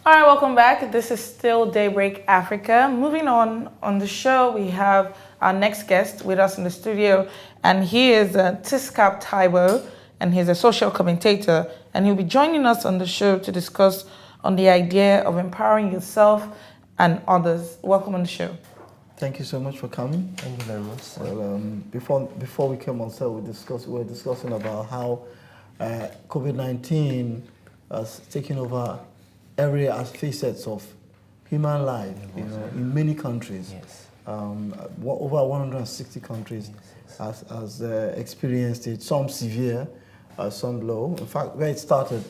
All right, welcome back. This is still Daybreak Africa. Moving on the show, we have our next guest with us in the studio, and he is Tiskap Taiwo, and he's a social commentator, and he'll be joining us on the show to discuss on the idea of empowering yourself and others. Welcome on the show. Thank you so much for coming. Thank you very much. Well, before we came on set, we were discussing about how COVID-19 has taken over every facets of human life, in many countries. Yes. Over 160 countries has experienced it. Some severe, some low. In fact, where it started,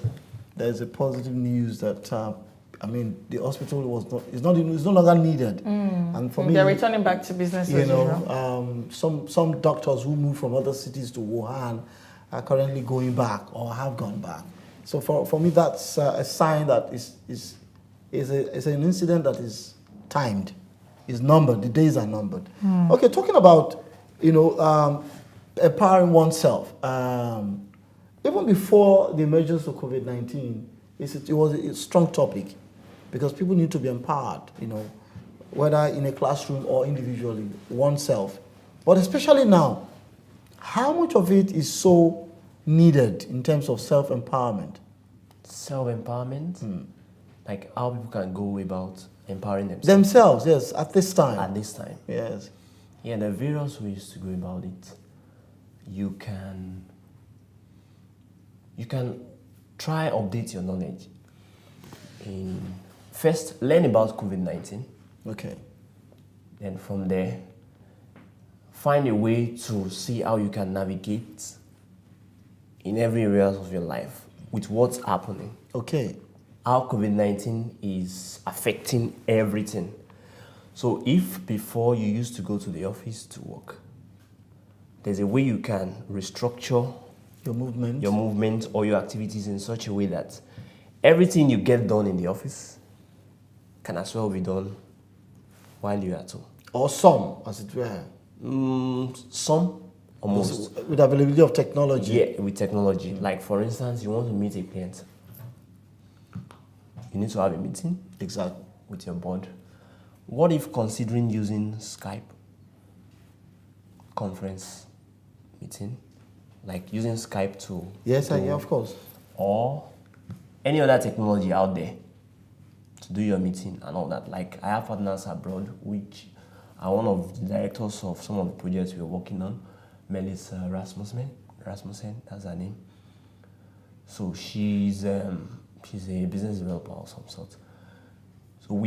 there's a positive news that the hospital is no longer needed. And for me, they're returning back to business as usual. Some doctors who moved from other cities to Wuhan are currently going back or have gone back. So for me, that's a sign that is an incident that is timed, is numbered. The days are numbered. Okay, talking about empowering oneself. Even before the emergence of COVID-19, it was a strong topic because people need to be empowered. Whether in a classroom or individually, oneself. But especially now, how much of it is so needed in terms of self-empowerment? Self-empowerment? Like how people can go about empowering themselves? Themselves, yes, at this time. At this time? Yes. Yeah, there are various ways to go about it. You can try update your knowledge. First, learn about COVID-19. Okay. Then from there, find a way to see how you can navigate in every area of your life with what's happening. Okay. How COVID-19 is affecting everything. So if before you used to go to the office to work, there's a way you can restructure your movement or your activities in such a way that everything you get done in the office can as well be done while you're at home. Or some, as it were. Some, almost. With availability of technology. Yeah, with technology. Like for instance, you want to meet a client. You need to have a meeting. Exactly. With your board. What if considering using Skype conference meeting? Like using Skype to... Yes, yeah, of course. Or any other technology out there to do your meeting and all that. Like I have partners abroad which are one of the directors of some of the projects we're working on. Melissa Rasmussen, that's her name. So she's a business developer of some sort. So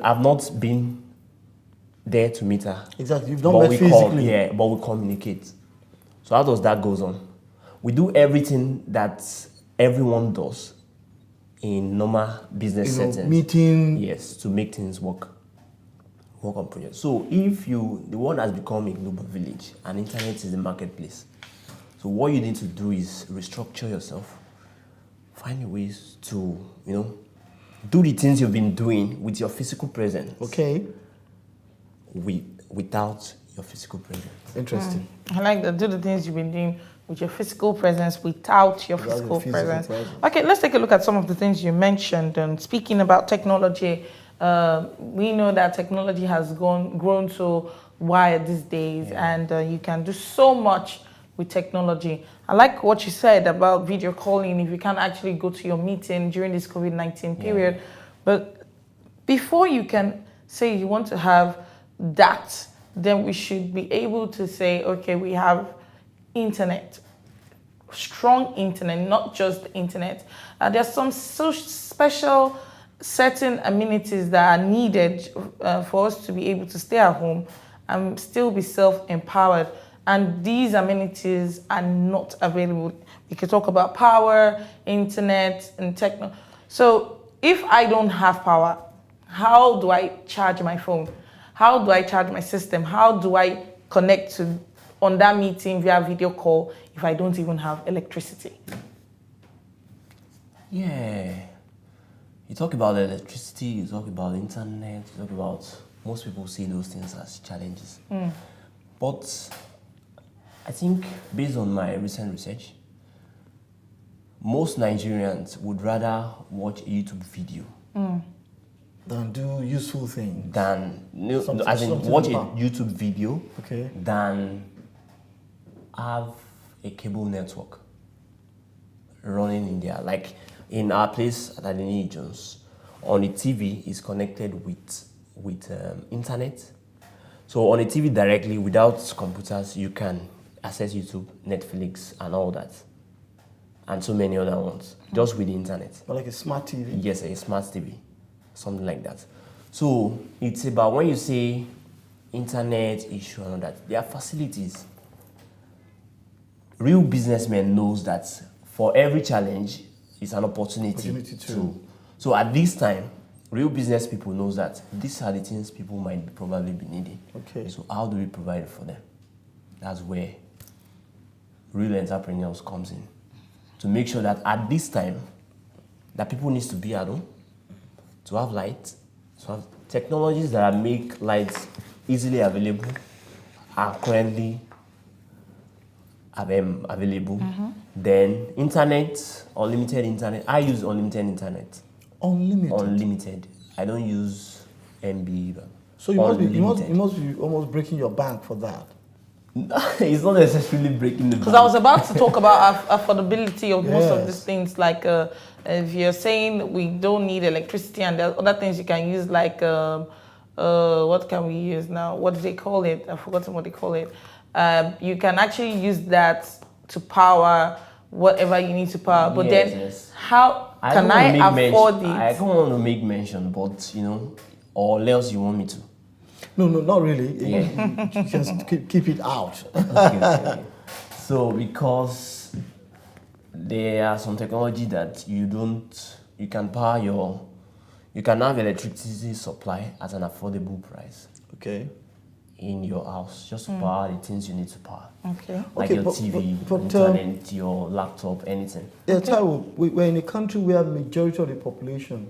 I've not been there to meet her. Exactly, you've not met physically. But we communicate. So how does that goes on? We do everything that everyone does in normal business settings. Meeting. Yes, to make things work on projects. So if the world has become a global village and internet is the marketplace. So what you need to do is restructure yourself, find ways to, do the things you've been doing with your physical presence. Okay. Without your physical presence. Interesting. I like that. Do the things you've been doing with your physical presence without your physical presence. Okay, let's take a look at some of the things you mentioned. And speaking about technology, we know that technology has grown so wide these days, and you can do so much with technology. I like what you said about video calling if you can't actually go to your meeting during this COVID-19 period. But before you can say you want to have that, then we should be able to say, okay, we have internet, strong internet, not just the internet. There's some special certain amenities that are needed for us to be able to stay at home and still be self-empowered. And these amenities are not available. We can talk about power, internet, and techno. So if I don't have power, how do I charge my phone? How do I charge my system? How do I connect on that meeting via video call if I don't even have electricity? Yeah. You talk about electricity, you talk about internet, you talk about... Most people see those things as challenges. But I think based on my recent research, most Nigerians would rather watch a YouTube video than do useful things. Than Something- as in something watch a about- YouTube video. Okay. Than have a cable network running in there. Like in our place at Adeni Jones, on the TV is connected with internet. So on the TV directly, without computers, you can access YouTube, Netflix, and all that, and so many other ones, just with the internet. Or like a smart TV. Yes, a smart TV, something like that. So it's about when you say internet issue and all that, there are facilities. Real businessmen knows that for every challenge is an opportunity, Opportunity too. too. So at this time, real business people knows that these are the things people might probably be needing. Okay. So how do we provide it for them? That's where real entrepreneurs comes in. To make sure that at this time, that people needs to be at home, to have light, to have technologies that make lights easily available are currently available. Then internet, unlimited internet. I use unlimited internet. Unlimited. Unlimited. I don't use MB. So you must Unlimited. be almost breaking your bank for that. It's not necessarily breaking the Because I was about to talk about affordability of most of Yes. these things. Like if you're saying we don't need electricity and there are other things you can use, like what can we use now? What do they call it? I've forgotten what they call it. You can actually use that to power whatever you need to power. But Yes, then yes. how I can don't I wanna make afford mention, it? I don't want to make mention, but or else you want me to. No, not really. Yeah. You can keep it out. Okay. So because there are some technology that you can you can have electricity supply at an affordable price Okay. in your house, just to power the things you need to power. Okay. Like Okay, your but- TV, but, internet, your laptop, anything. Yeah, Taiwo, we're in a country where majority of the population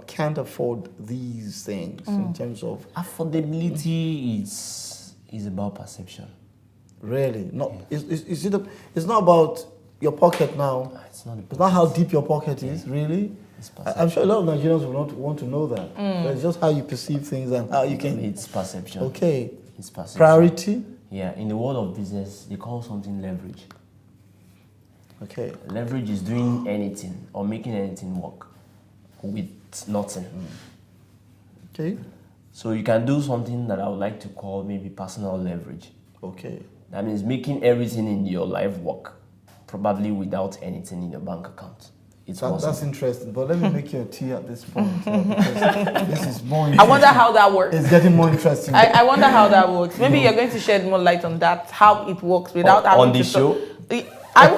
can't afford these things in terms of Affordability is about perception. really not. It's not about your pocket now. It's not It's not how deep your pocket is, really. It's I'm sure a lot of Nigerians will not want to know that. But it's just how you perceive things and how you can. It's perception. Okay. It's perception. Priority. Yeah, in the world of business, they call something leverage. Okay. Leverage is doing anything or making anything work with nothing. Okay. So you can do something that I would like to call maybe personal leverage. Okay. That means making everything in your life work, probably without anything in your bank account. It's That's possible. interesting. But let me make you a tea at this point. Because this is more I interesting. wonder how that works. It's getting more interesting. I wonder how that works. Maybe you're going to shed more light on that, how it works without having On the to show? I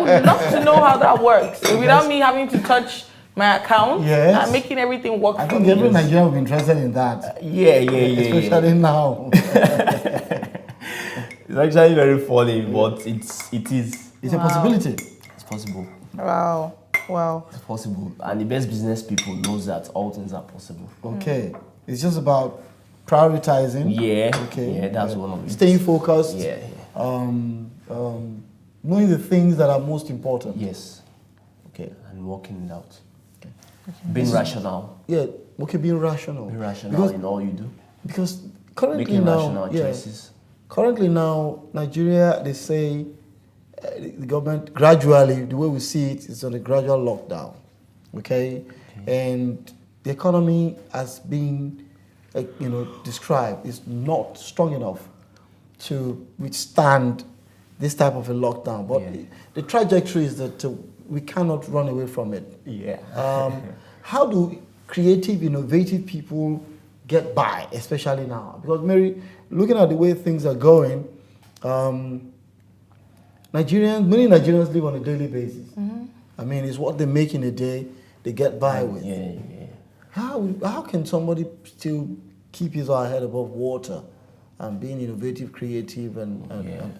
would love to know how that works without me having to touch my account Yes. and making everything work I for think me. every Nigerian will be interested in that. Yeah. Especially now. It's actually very funny, but it is. It's a possibility. It's possible. Wow. It's possible. And the best business people knows that all things are possible. Okay. It's just about prioritizing. Yeah. Okay. Yeah, that's one of it. Staying focused. Yeah. Knowing the things that are most important. Yes. Okay. And working it out. Being rational. Yeah. Okay, being rational. Be rational Because, in all you do. because currently Making now, rational choices. currently now, Nigeria, they say the government gradually, the way we see it, is on a gradual lockdown. Okay? And the economy has been, described, is not strong enough to withstand this type of a lockdown. But the trajectory is that we cannot run away from it. Yeah. How do creative, innovative people get by, especially now? Because Mary, looking at the way things are going, many Nigerians live on a daily basis. I mean, it's what they make in a day, they get by with. Yeah. How can somebody still keep his or her head above water and being innovative, creative, and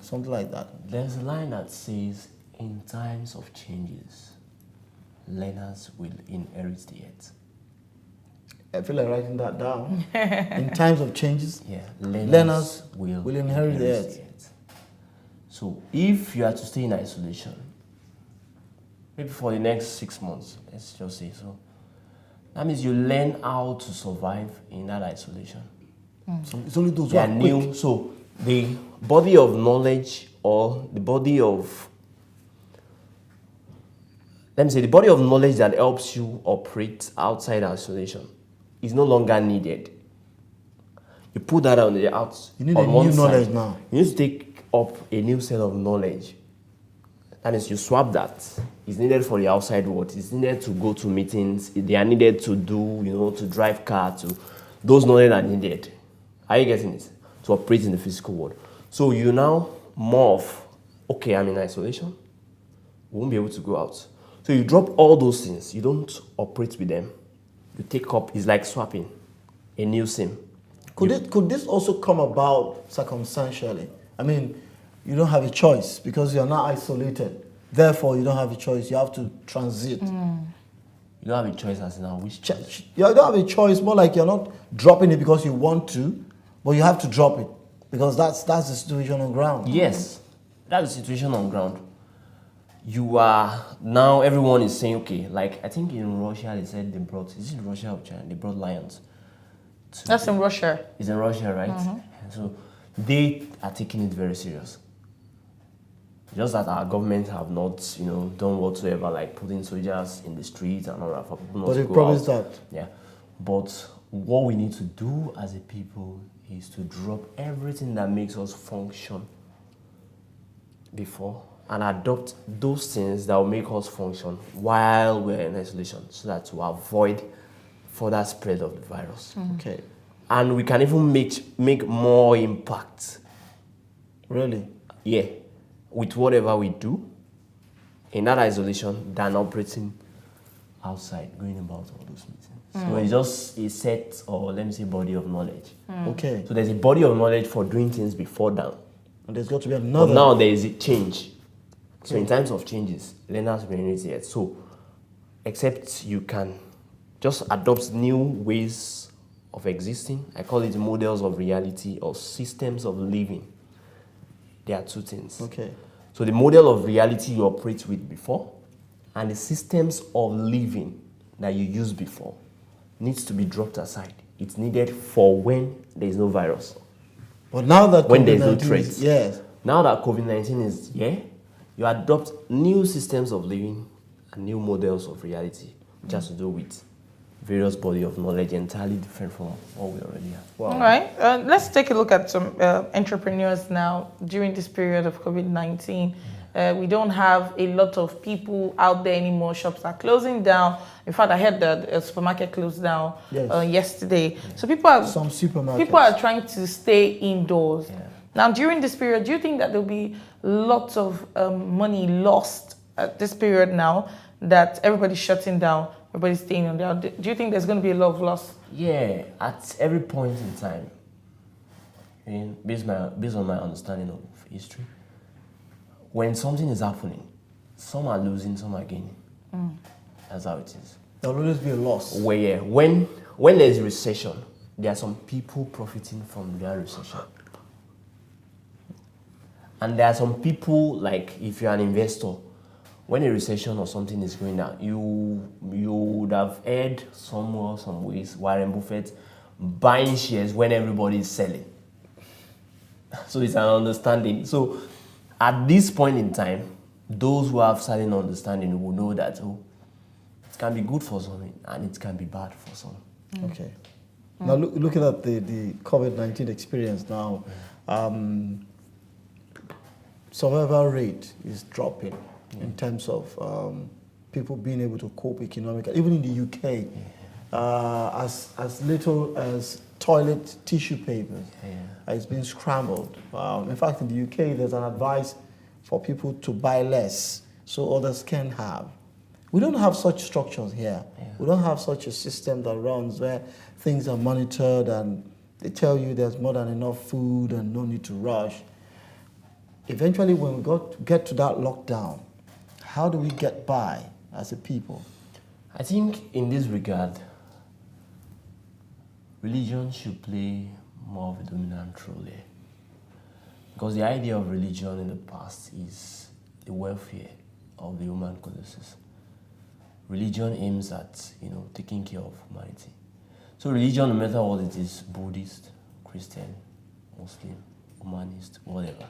something like that? There's a line that says, in times of changes, learners will inherit the earth. I feel like writing that down. In times of changes, Learners will inherit the earth. So if you are to stay in isolation, maybe for the next 6 months, let's just say so, That means you learn how to survive in that isolation. So it's only those They who are are new. quick. So the body of knowledge, or the body of, let me say, the body of knowledge that helps you operate outside isolation is no longer needed. You put that on the out. You need on a one new side. knowledge now. You need to take up a new set of knowledge. That means you swap that. It's needed for the outside world. It's needed to go to meetings. They are needed to do, to drive car. To those knowledge are needed. Are you getting it? To operate in the physical world. So you now morph. Okay, I'm in isolation. We won't be able to go out. So you drop all those things. You don't operate with them. You take up. It's like swapping a new SIM. Could this also come about circumstantially? I mean, you don't have a choice because you're not isolated. Therefore, you don't have a choice. You have to transit. You don't have a choice as in now which choice. You don't have a choice. More like you're not dropping it because you want to, but you have to drop it because that's the situation on ground. Yes, that's the situation on ground. You are now. Everyone is saying, okay. Like I think in Russia they said they brought. Is it Russia or China? They brought lions. That's in Russia. It's in Russia, right? And so they are taking it very serious. Just that our government have not, done whatsoever, like putting soldiers in the streets and all that for people not But to they go promised out. that. Yeah. But what we need to do as a people is to drop everything that makes us function before and adopt those things that will make us function while we're in isolation so that to avoid further spread of the virus. Okay. And we can even make more impact. Really? Yeah. With whatever we do in that isolation than operating outside, going about all those meetings. So it's just a set, or let me say, body of knowledge. Okay. So there's a body of knowledge for doing things before that. And there's got to be But another. now there is a change. So in times of changes, learners will be yet. So except you can just adopt new ways of existing. I call it models of reality or systems of living. There are two things. Okay. So the model of reality you operate with before and the systems of living that you used before needs to be dropped aside. It's needed for when there is no virus. But now that When there is no COVID-19 threat. is- yes. Now that COVID-19 is here, you adopt new systems of living and new models of reality, which has to do with various body of knowledge entirely different from what we already have. Wow. All right. Let's take a look at some entrepreneurs now during this period of COVID-19. We don't have a lot of people out there anymore. Shops are closing down. In fact, I heard that a supermarket closed down Yes. yesterday. So people are Some supermarkets. people are trying to stay indoors. Yeah. Now, during this period, do you think that there'll be lots of money lost at this period now that everybody's shutting down, everybody's staying on there? Do you think there's going to be a lot of loss? Yeah, at every point in time, based on my understanding of history, when something is happening, some are losing, some are gaining. That's how it is. There'll always be a loss. When there's recession, there are some people profiting from that recession. And there are some people, like if you're an investor, when a recession or something is going down, you would have heard somewhere, some ways, Warren Buffett buying shares when everybody is selling. So it's an understanding. So at this point in time, those who have certain understanding will know that it can be good for some and it can be bad for some. Okay. Now looking at the COVID-19 experience now, survival rate is dropping in terms of people being able to cope economically. Even in the UK, as little as toilet tissue papers is being scrambled. In fact, in the UK, there's an advice for people to buy less so others can have. We don't have such structures here. We don't have such a system that runs where things are monitored and they tell you there's more than enough food and no need to rush. Eventually, when we get to that lockdown, how do we get by as a people? I think in this regard, religion should play more of a dominant role here. Because the idea of religion in the past is the welfare of the human colossus. religion aims at, taking care of humanity. So religion, no matter what it is, Buddhist, Christian, Muslim, humanist, whatever,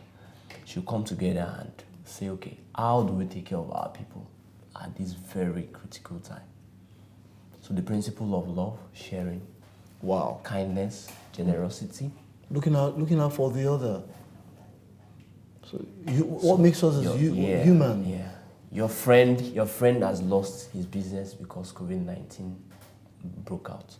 should come together and say, okay, how do we take care of our people at this very critical time? So the principle of love, sharing, Wow. kindness, generosity. Looking out for the other. So what makes us as human? Yeah. Your friend has lost his business because COVID-19 broke out.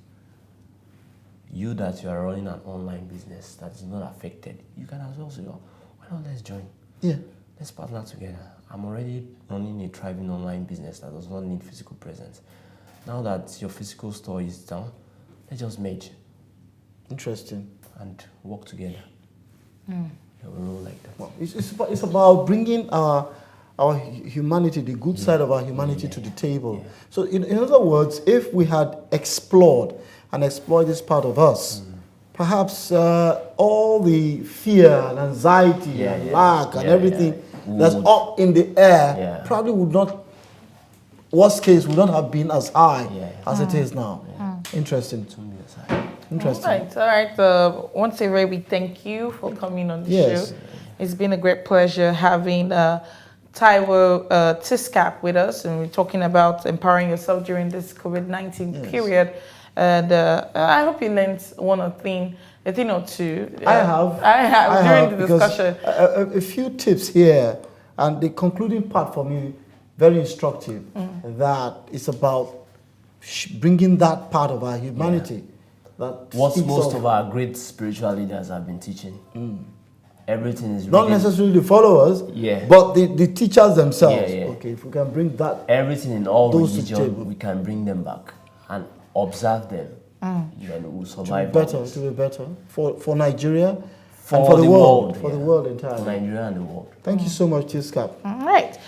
You that you are running an online business that is not affected, you can as well say, oh, why not let's join? Yeah. Let's partner together. I'm already running a thriving online business that does not need physical presence. Now that your physical store is down, let's just merge. Interesting. And work together. We roll like that. Well, it's about bringing our humanity, the good side of our humanity, to the table. Yeah. So in other words, if we had explored this part of us, perhaps all the fear and anxiety and lack and everything that's up in the air probably would not, worst case, would not have been as high as it is now. Interesting. Interesting. All right. Once again, we thank you for coming on the show. It's been a great pleasure having Taiwo Tiskap with us, and we're talking about empowering yourself during this COVID-19 period. And I hope you learned a thing or two. I have during the discussion. A few tips here, and the concluding part for me, very instructive, that it's about bringing that part of our humanity. That what most of our great spiritual leaders have been teaching. Everything is not necessarily the followers, but the teachers themselves. Okay, if we can bring that, everything in all religion, we can bring them back and observe them. Then we'll survive. It will be better for Nigeria and for the world, for the world entirely. For Nigeria and the world. Thank you so much, Tiskap. All right.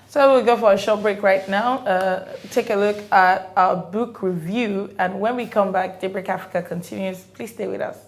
So we'll go for a short break right now. Take a look at our book review, and when we come back, Daybreak Africa continues. Please stay with us.